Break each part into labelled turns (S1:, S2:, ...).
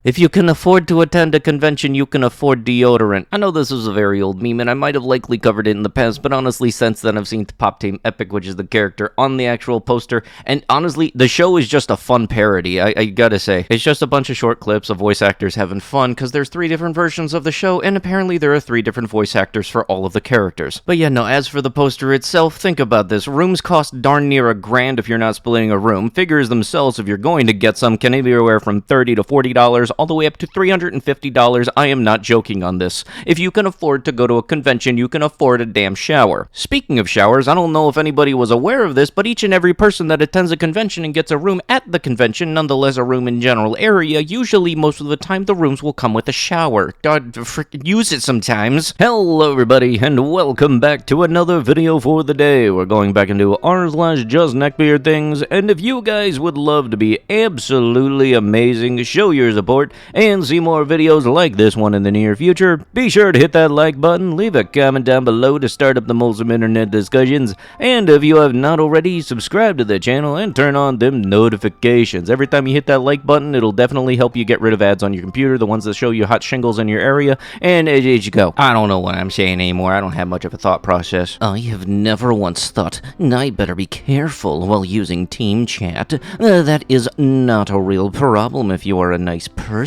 S1: If you can afford to attend a convention, you can afford deodorant. I know this is a very old meme, and I might have likely covered it in the past, but honestly, since then I've seen TimTamTom Epic, which is the character on the actual poster, and honestly, the show is just a fun parody, I gotta say. It's just a bunch of short clips of voice actors having fun, because there's 3 different versions of the show, and apparently there are 3 different voice actors for all of the characters. But yeah, no, as for the poster itself, think about this. Rooms cost darn near $1,000 if you're not splitting a room. Figures themselves, if you're going to get some, can be anywhere from $30 to $40, all the way up to $350. I am not joking on this. If you can afford to go to a convention, you can afford a damn shower. Speaking of showers, I don't know if anybody was aware of this, but each and every person that attends a convention and gets a room at the convention, nonetheless a room in general area, usually most of the time the rooms will come with a shower. God, freaking use it sometimes. Hello everybody, and welcome back to another video for the day. We're going back into r/justneckbeardthings, and if you guys would love to be absolutely amazing, show your support, and see more videos like this one in the near future, be sure to hit that like button, leave a comment down below to start up the wholesome internet discussions, and if you have not already, subscribe to the channel and turn on them notifications. Every time you hit that like button, it'll definitely help you get rid of ads on your computer, the ones that show you hot shingles in your area, and as you go. I don't know what I'm saying anymore, I don't have much of a thought process. I have never once thought, I better be careful while using team chat. That is not a real problem if you are a nice person.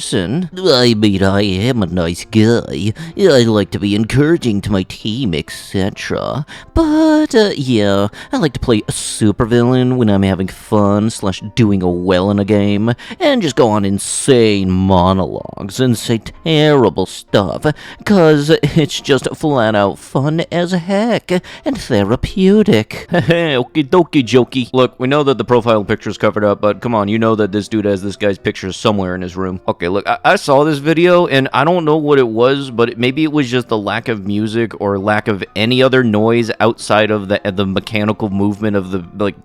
S1: I mean, I am a nice guy. I like to be encouraging to my team, etc. But, yeah, I like to play a supervillain when I'm having fun / doing well in a game, and just go on insane monologues and say terrible stuff, cause it's just flat out fun as heck, and therapeutic. Okie dokie jokey. Look, we know that the profile picture's covered up, but come on, you know that this dude has this guy's picture somewhere in his room. Okay, look, I saw this video, and I don't know what it was, but maybe it was just the lack of music or lack of any other noise outside of the mechanical movement of the, like,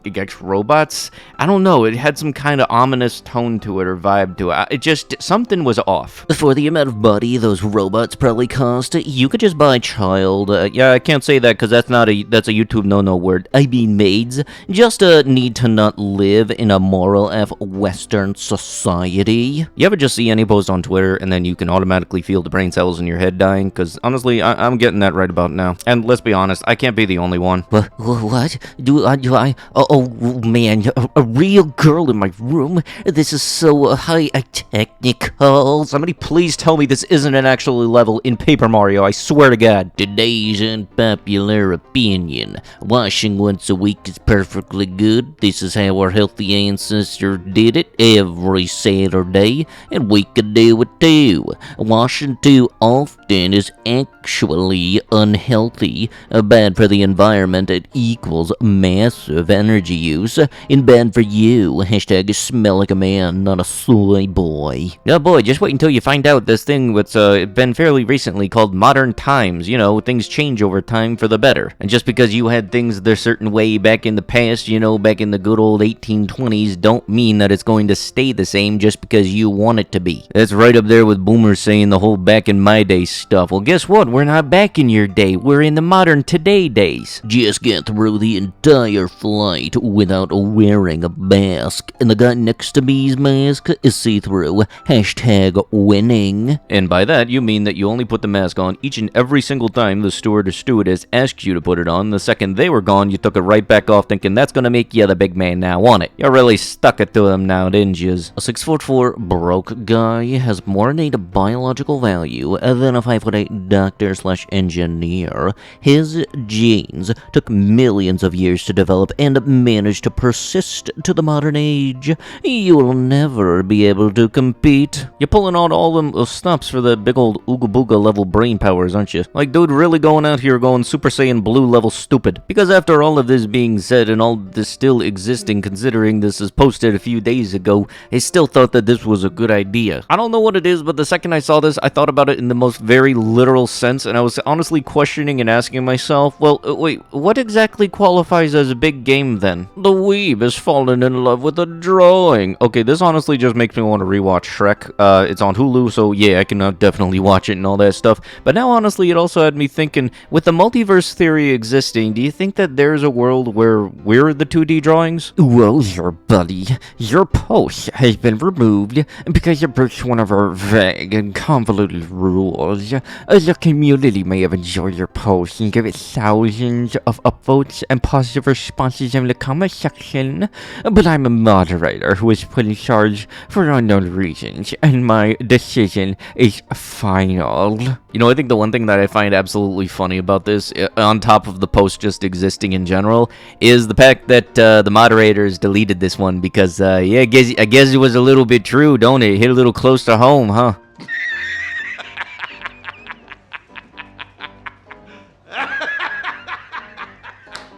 S1: robots. I don't know, it had some kind of ominous tone to it or vibe to it. It just, something was off. For the amount of money those robots probably cost, you could just buy child. Yeah, I can't say that because that's a YouTube no-no word. I mean maids. Just need to not live in a moral Western society. You ever just see any post on Twitter and then you can automatically feel the brain cells in your head dying? Because honestly, I'm getting that right about now. And let's be honest, I can't be the only one. What? Do I? Oh man, a real girl in my room? This is so high technical. Somebody please tell me this isn't an actual level in Paper Mario, I swear to God. Today's unpopular opinion. Washing once a week is perfectly good. This is how our healthy ancestors did it every Saturday, and we could do it too. Washing too often is actually unhealthy, bad for the environment. It equals massive energy use, and bad for you. Hashtag smell like a man, not a soy boy. No boy, just wait until you find out this thing that's been fairly recently called modern times. You know, things change over time for the better. And just because you had things the certain way back in the past, you know, back in the good old 1820s, don't mean that it's going to stay the same just because you want it to be. That's right up there with boomers saying the whole back in my day stuff. Well, guess what? We're not back in your day. We're in the modern today days. Just get through the entire flight without wearing a mask, and the guy next to me's mask is see-through. Hashtag winning. And by that, you mean that you only put the mask on each and every single time the steward or stewardess asked you to put it on. The second they were gone, you took it right back off thinking that's gonna make you the big man now, won't it? You really stuck it to them now, didn't yous? A 6'4" broke guy has more innate biological value than a 5'8" doctor/engineer. His genes took millions of years to develop and managed to persist to the modern age. You will never be able to compete. You're pulling out all them stops for the big old Ooga Booga level brain powers, aren't you? Like, dude, really going out here going Super Saiyan Blue level stupid. Because after all of this being said and all this still existing, considering this is posted a few days ago, I still thought that this was a good idea. I don't know what it is, but the second I saw this, I thought about it in the most very literal sense, and I was honestly questioning and asking myself, well, wait, what exactly qualifies as a big game then? The weeb has fallen in love with a drawing. Okay, this honestly just makes me want to rewatch Shrek. It's on Hulu, so yeah, I can definitely watch it and all that stuff. But now, honestly, it also had me thinking, with the multiverse theory existing, do you think that there's a world where we're the 2D drawings? Well, your buddy, your post has been removed because
S2: you breached one of our vague and convoluted rules. The community may have enjoyed your post and give it thousands of upvotes and positive responses in the comment section, but I'm a moderator who is put in charge for unknown reasons, and my decision is final.
S1: You know, I think the one thing that I find absolutely funny about this, on top of the post just existing in general, is the fact that the moderators deleted this one because, yeah, I guess it was a little bit true, don't it? Hit a little close to home, huh?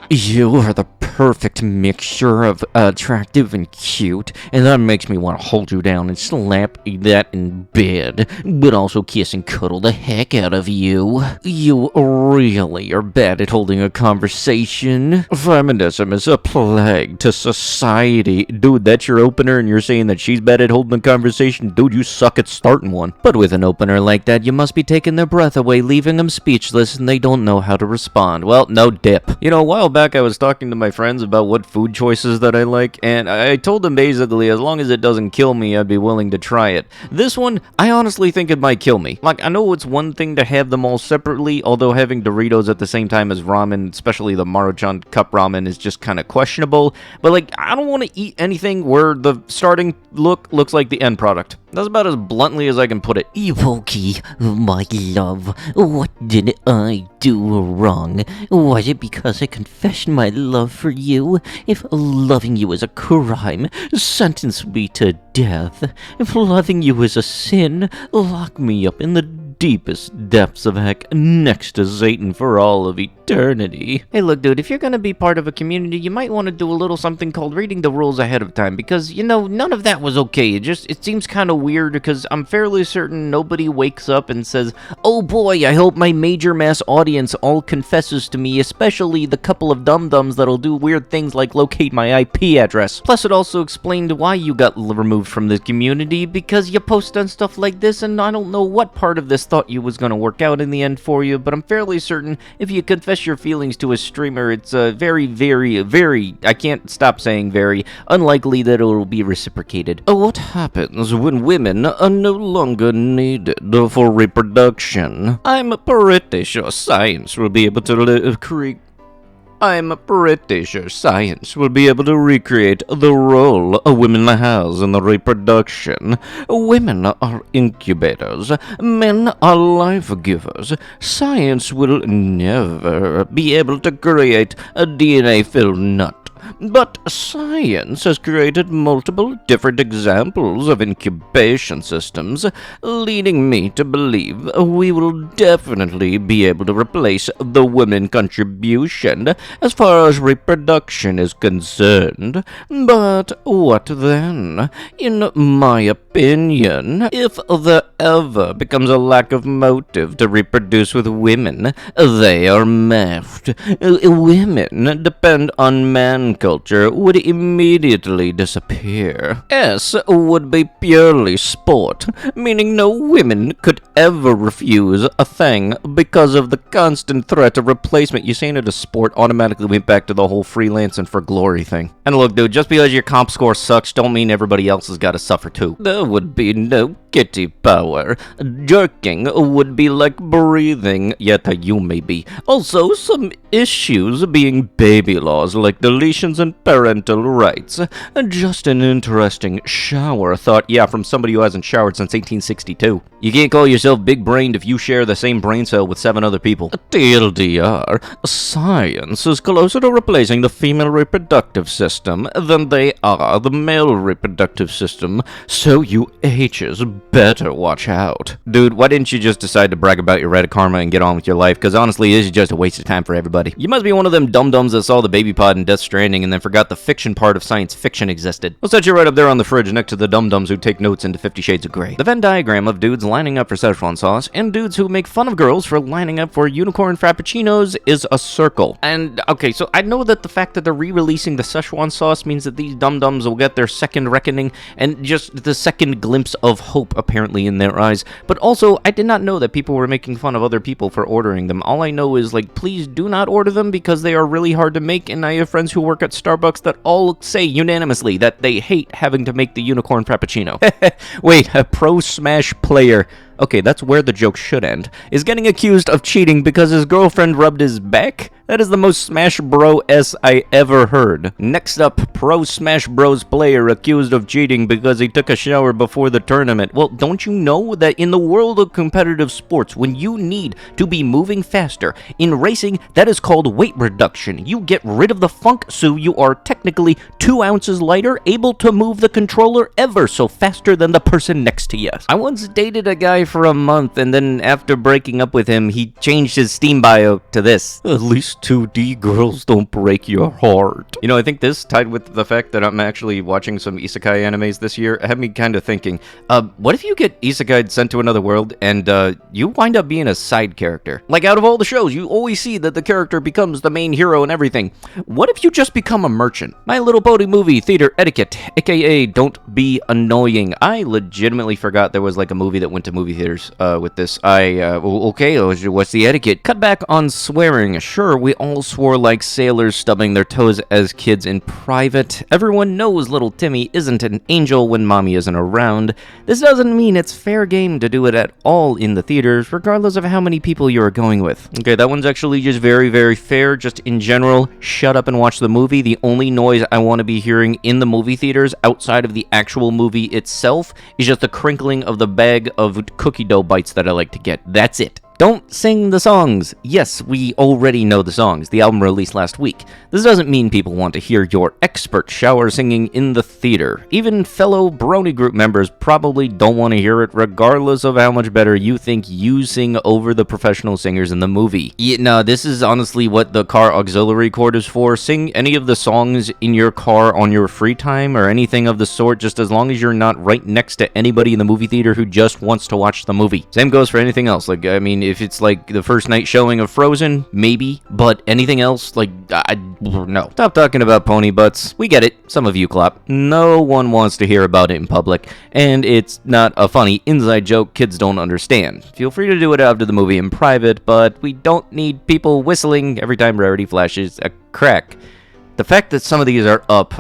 S2: You are the perfect mixture of attractive and cute, and that makes me want to hold you down and slap that in bed, but also kiss and cuddle the heck out of you. You really are bad at holding a conversation. Feminism is a plague to society.
S1: Dude, that's your opener and you're saying that she's bad at holding a conversation? Dude, you suck at starting one. But with an opener like that, you must be taking their breath away, leaving them speechless, and they don't know how to respond. Well, no dip. You know, a while back I was talking to my friends about what food choices that I like, and I told them basically as long as it doesn't kill me, I'd be willing to try it. This one, I honestly think it might kill me. Like, I know it's one thing to have them all separately, although having Doritos at the same time as ramen, especially the Maruchan cup ramen, is just kind of questionable, but like, I don't want to eat anything where the starting look looks like the end product. That's about as bluntly as I can put it.
S2: Evoki, my love, what did I do wrong? Was it because I confessed my love for you? If loving you is a crime, sentence me to death. If loving you is a sin, lock me up in the deepest depths of heck next to Satan for all of eternity.
S1: Hey, look, dude, if you're gonna be part of a community, you might want to do a little something called reading the rules ahead of time, because, you know, none of that was okay. It seems kind of weird, because I'm fairly certain nobody wakes up and says, oh boy, I hope my major mass audience all confesses to me, especially the couple of dum-dums that'll do weird things like locate my IP address. Plus, it also explained why you got removed from the community, because you post on stuff like this, and I don't know what part of this thought you was gonna work out in the end for you, but I'm fairly certain if you confess your feelings to a streamer, it's very, I can't stop saying very, unlikely that it will be reciprocated.
S2: What happens when women are no longer needed for reproduction?
S1: I'm pretty sure science will be able to recreate the role a woman has in the reproduction. Women are incubators, men are life givers. Science will never be able to create a DNA-filled nut. But science has created multiple different examples of incubation systems, leading me to believe we will definitely be able to replace the women contribution as far as reproduction is concerned. But what then? In my opinion, if there ever becomes a lack of motive to reproduce with women, they are miffed. Women depend on man culture would immediately disappear. S would be purely sport, meaning no women could ever refuse a thing because of the constant threat of replacement. You saying it a sport automatically went back to the whole freelance and for glory thing. And look, dude, just because your comp score sucks don't mean everybody else has got to suffer too. There would be no kitty power. Jerking would be like breathing, yet you may be. Also, some issues being baby laws like deletions and parental rights. Just an interesting shower thought, yeah, from somebody who hasn't showered since 1862. You can't call yourself big-brained if you share the same brain cell with 7 other people. TLDR, science is closer to replacing the female reproductive system than they are the male reproductive system, so you H's better watch out. Dude, why didn't you just decide to brag about your Reddit karma and get on with your life? Because honestly, this is just a waste of time for everybody. You must be one of them dum-dums that saw the baby pod in Death Stranding and then forgot the fiction part of science fiction existed. We'll set you right up there on the fridge next to the dum-dums who take notes into 50 Shades of Grey. The Venn diagram of dudes lining up for Szechuan sauce and dudes who make fun of girls for lining up for unicorn frappuccinos is a circle. And, okay, so I know that the fact that they're re-releasing the Szechuan sauce means that these dum-dums will get their second reckoning and just the second glimpse of hope, apparently, in their eyes. But also, I did not know that people were making fun of other people for ordering them. All I know is, like, please do not order them because they are really hard to make, and I have friends who work at at Starbucks that all say unanimously that they hate having to make the unicorn frappuccino. Wait, a pro Smash player, okay, that's where the joke should end, is getting accused of cheating because his girlfriend rubbed his back? That is the most Smash Bro-S I ever heard. Next up, pro Smash Bros player accused of cheating because he took a shower before the tournament. Well, don't you know that in the world of competitive sports, when you need to be moving faster, in racing, that is called weight reduction. You get rid of the funk, so you are technically 2 ounces lighter, able to move the controller ever so faster than the person next to you. I once dated a guy for a month, and then after breaking up with him, he changed his Steam bio to this: "At least 2D girls don't break your heart." You know, I think this, tied with the fact that I'm actually watching some isekai animes this year, had me kind of thinking, what if you get isekai sent to another world, and you wind up being a side character? Like, out of all the shows, you always see that the character becomes the main hero and everything. What if you just become a merchant? My Little Pony movie theater etiquette, aka don't be annoying. I legitimately forgot there was like a movie that went to movie theaters with this. Okay, what's the etiquette? Cut back on swearing. Sure, we all swore like sailors stubbing their toes as kids in private. Everyone knows little Timmy isn't an angel when mommy isn't around. This doesn't mean it's fair game to do it at all in the theaters, regardless of how many people you're going with. Okay, that one's actually just very, very fair. Just in general, shut up and watch the movie. The only noise I want to be hearing in the movie theaters outside of the actual movie itself is just the crinkling of the bag of cookie dough bites that I like to get. That's it. Don't sing the songs. Yes, we already know the songs. The album released last week. This doesn't mean people want to hear your expert shower singing in the theater. Even fellow Brony Group members probably don't want to hear it, regardless of how much better you think you sing over the professional singers in the movie. Yeah, no, this is honestly what the car auxiliary cord is for. Sing any of the songs in your car on your free time or anything of the sort, just as long as you're not right next to anybody in the movie theater who just wants to watch the movie. Same goes for anything else. Like, I mean, if it's like the first night showing of Frozen, maybe, but anything else, like, no. Stop talking about pony butts. We get it. Some of you clap. No one wants to hear about it in public, and it's not a funny inside joke kids don't understand. Feel free to do it after the movie in private, but we don't need people whistling every time Rarity flashes a crack. The fact that some of these are up,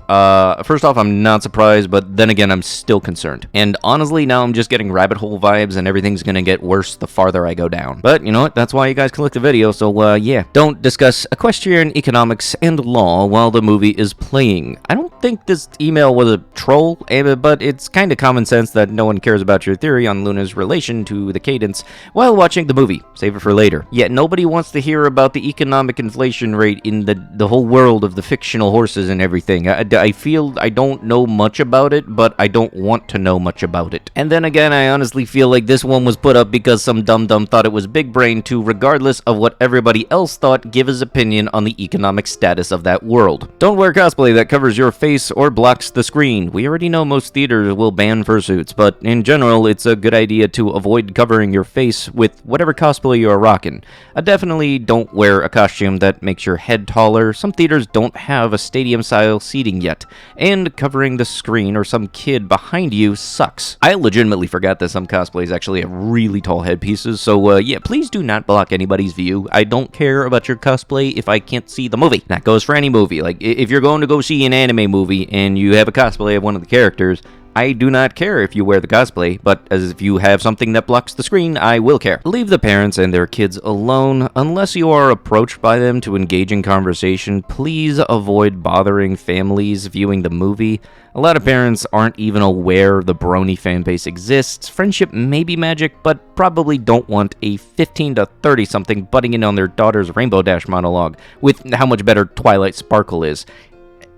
S1: first off, I'm not surprised, but then again, I'm still concerned. And honestly, now I'm just getting rabbit hole vibes, and everything's gonna get worse the farther I go down. But you know what? That's why you guys click the video, so yeah. Don't discuss equestrian economics and law while the movie is playing. I don't think this email was a troll, but it's kind of common sense that no one cares about your theory on Luna's relation to the cadence while watching the movie. Save it for later. Yet nobody wants to hear about the economic inflation rate in the whole world of the fictional horses and everything. I feel I don't know much about it, but I don't want to know much about it. And then again, I honestly feel like this one was put up because some dum-dum thought it was big brain to, regardless of what everybody else thought, give his opinion on the economic status of that world. Don't wear cosplay that covers your face or blocks the screen. We already know most theaters will ban fursuits, but in general, it's a good idea to avoid covering your face with whatever cosplay you're rocking. Definitely don't wear a costume that makes your head taller. Some theaters don't have a stadium-style seating yet, and covering the screen or some kid behind you sucks. I legitimately forgot that some cosplays actually have really tall headpieces, so yeah, please do not block anybody's view. I don't care about your cosplay if I can't see the movie. That goes for any movie. Like, if you're going to go see an anime movie and you have a cosplay of one of the characters, I do not care if you wear the cosplay, but as if you have something that blocks the screen, I will care. Leave the parents and their kids alone. Unless you are approached by them to engage in conversation, please avoid bothering families viewing the movie. A lot of parents aren't even aware the Brony fanbase exists. Friendship may be magic, but probably don't want a 15 to 30 something butting in on their daughter's Rainbow Dash monologue with how much better Twilight Sparkle is.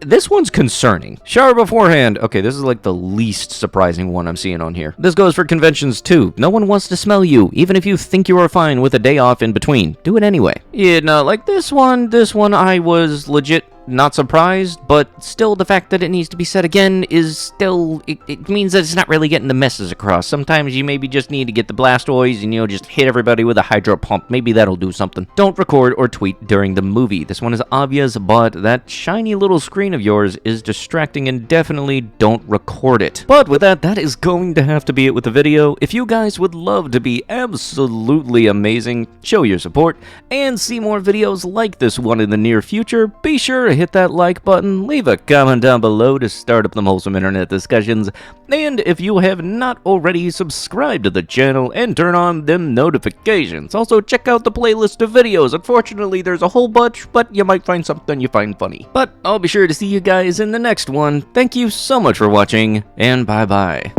S1: This one's concerning. Shower beforehand. Okay, this is like the least surprising one I'm seeing on here. This goes for conventions too. No one wants to smell you, even if you think you are fine with a day off in between. Do it anyway. Yeah, no, like this one I was legit not surprised, but still the fact that it needs to be said again is still, it means that it's not really getting the message across. Sometimes you maybe just need to get the Blastoise and, you know, just hit everybody with a hydro pump. Maybe that'll do something. Don't record or tweet during the movie. This one is obvious, but that shiny little screen of yours is distracting and definitely don't record it. But with that, that is going to have to be it with the video. If you guys would love to be absolutely amazing, show your support, and see more videos like this one in the near future, be sure to hit hit that like button, leave a comment down below to start up the wholesome internet discussions, and if you have not already, subscribe to the channel and turn on them notifications. Also, check out the playlist of videos. Unfortunately, there's a whole bunch, but you might find something you find funny. But I'll be sure to see you guys in the next one. Thank you so much for watching, and bye-bye.